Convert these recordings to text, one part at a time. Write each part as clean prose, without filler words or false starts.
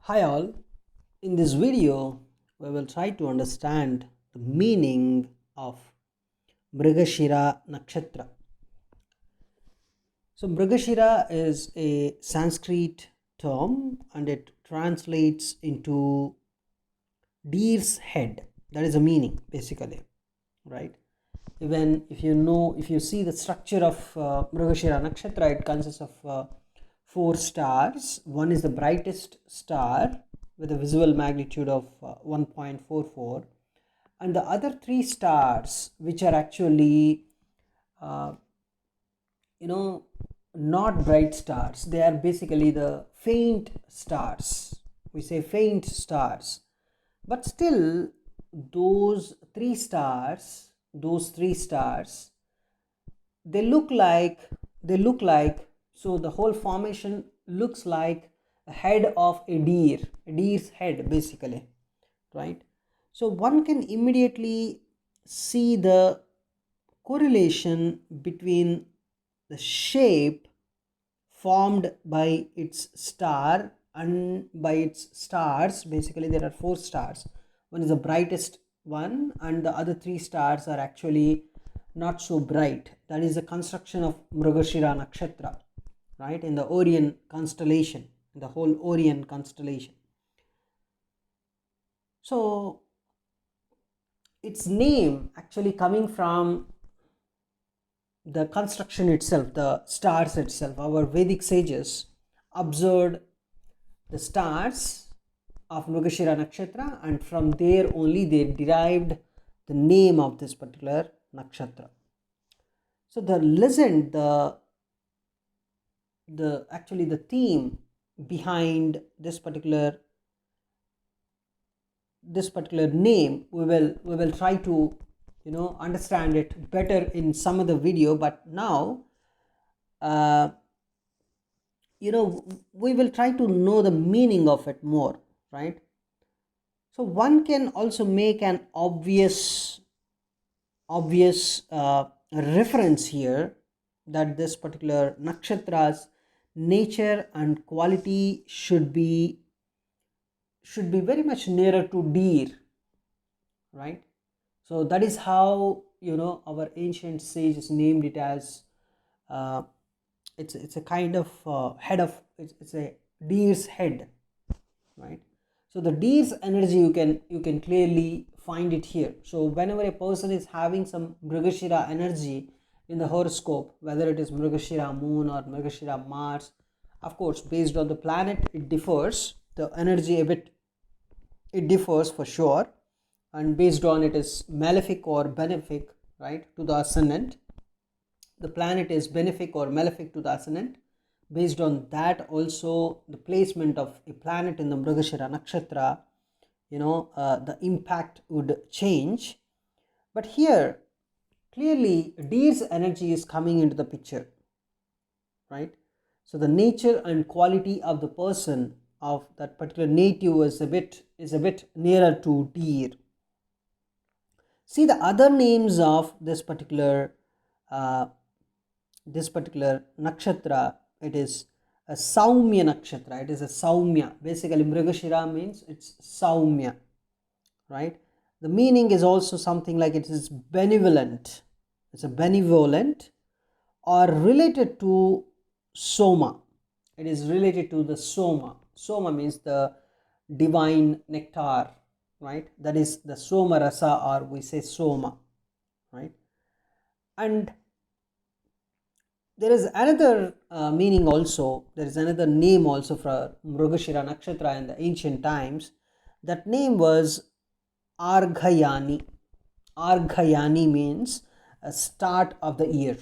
Hi all, in this video we will try to understand the meaning of Mrigashira Nakshatra. So Mrigashira is a Sanskrit term and it translates into deer's head. That is the meaning basically, right? Even if you see the structure of Mrigashira Nakshatra, it consists of four stars. One is the brightest star with a visual magnitude of 1.44, and the other three stars, which are actually uh, not bright stars, they are basically the faint stars. We say faint stars, but still those three stars, they look like so the whole formation looks like a head of a deer's head basically, right? So one can immediately see the correlation between the shape formed by its star and by its stars. Basically there are four stars. One is the brightest one and the other three stars are actually not so bright. That is the construction of Mrigashira Nakshatra, right, in the Orion constellation, in the whole Orion constellation. So its name actually coming from the construction itself, the stars itself. Our Vedic sages observed the stars of Mrigashira Nakshatra, and from there only they derived the name of this particular nakshatra. So the legend, the theme behind this particular name, we will try to understand it better in some other video. But now we will try to know the meaning of it more, right? So one can also make an obvious reference here that this particular nakshatra's nature and quality should be very much nearer to deer, right? So that is how our ancient sages named it as it's a kind of head of it's a deer's head, right? So the deer's energy you can clearly find it here. So whenever a person is having some Mrigashira energy in the horoscope, whether it is Mrigashira moon or Mrigashira Mars, of course based on the planet it differs, the energy a bit it differs for sure, and based on it is malefic or benefic, right, to the ascendant. The planet is benefic or malefic to the ascendant. Based on that also the placement of a planet in the Mrigashira Nakshatra, the impact would change. But here clearly deer's energy is coming into the picture, right? So the nature and quality of the person of that particular native is a bit nearer to deer. See the other names of this particular nakshatra. It is a Saumya nakshatra. It is a Saumya. Basically Mrigashira means it's Saumya, right? The meaning is also something like it is benevolent. It's a benevolent or related to Soma. It is related to the Soma. Soma means the divine nectar, right? That is the Soma rasa, or we say Soma, right? And there is another meaning also, there is another name also for Mrigashira Nakshatra in the ancient times. That name was Arghayani. Arghayani means a start of the year.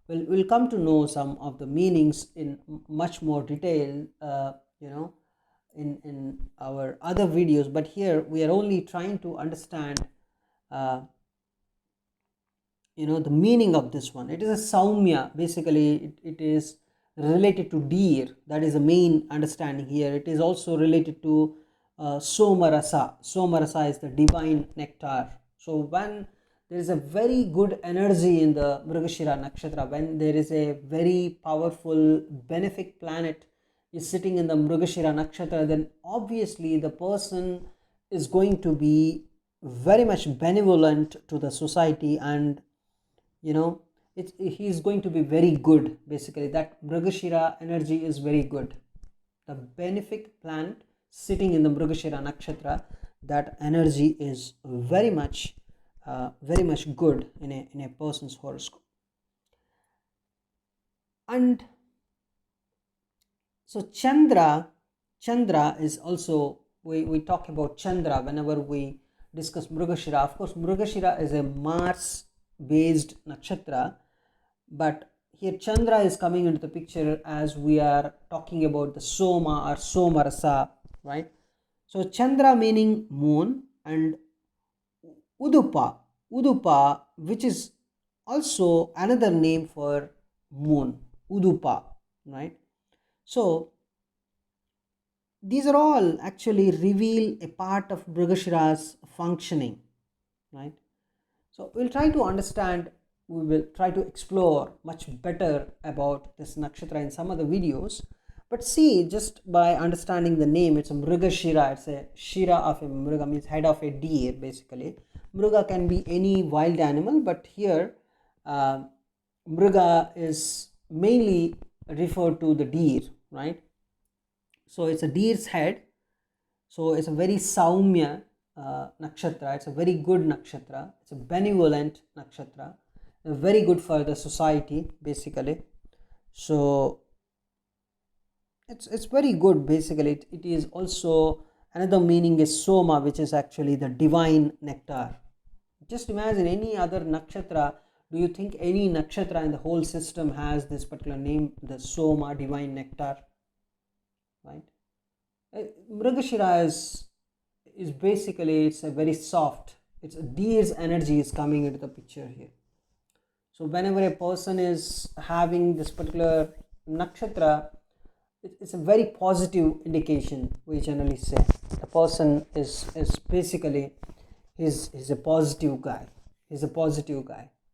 We'll come to know some of the meanings in much more detail in our other videos, but here we are only trying to understand the meaning of this one. It is a Saumya. Basically it is related to deer. That is the main understanding here. It is also related to Somarasa. Somarasa is the divine nectar. So when there is a very good energy in the Mrigashira Nakshatra, when there is a very powerful benefic planet is sitting in the Mrigashira Nakshatra, then obviously the person is going to be very much benevolent to the society, and he is going to be very good. Basically, that Mrigashira energy is very good. The benefic planet sitting in the Mrigashira Nakshatra, that energy is very much good in a person's horoscope. And so Chandra is also, we talk about Chandra whenever we discuss Mrigashira. Of course, Mrigashira is a Mars based nakshatra, but here Chandra is coming into the picture as we are talking about the Soma or Somarasa, right? So Chandra meaning moon, and Udupa, which is also another name for moon, Udupa, right? So these are all actually reveal a part of Mrigashira's functioning, right? So we'll try to understand, we will try to explore much better about this nakshatra in some other videos. But see, just by understanding the name, it's a Mrigashira, it's a Shira of a Mriga, means head of a deer basically. Mriga can be any wild animal, but here Mriga is mainly referred to the deer, right? So it's a deer's head. So it's a very Saumya nakshatra. It's a very good nakshatra. It's a benevolent nakshatra. Very good for the society basically. So it's very good basically. It is also, another meaning is Soma, which is actually the divine nectar. Just imagine any other nakshatra. Do you think any nakshatra in the whole system has this particular name, the Soma, divine nectar, right? Mrigashira is basically, it's a very soft, it's a deer's energy is coming into the picture here. So whenever a person is having this particular nakshatra, it's a very positive indication. We generally say the person is basically, he's a positive guy,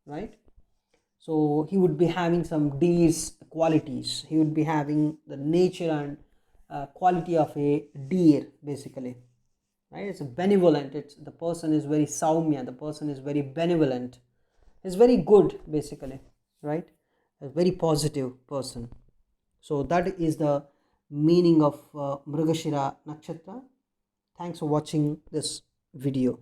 right? So he would be having some deer's qualities, he would be having the nature and quality of a deer basically, right? It's a benevolent, the person is very Saumya, the person is very benevolent, is very good basically, right? A very positive person. So that is the meaning of Mrigashira nakshatra. Thanks for watching this video.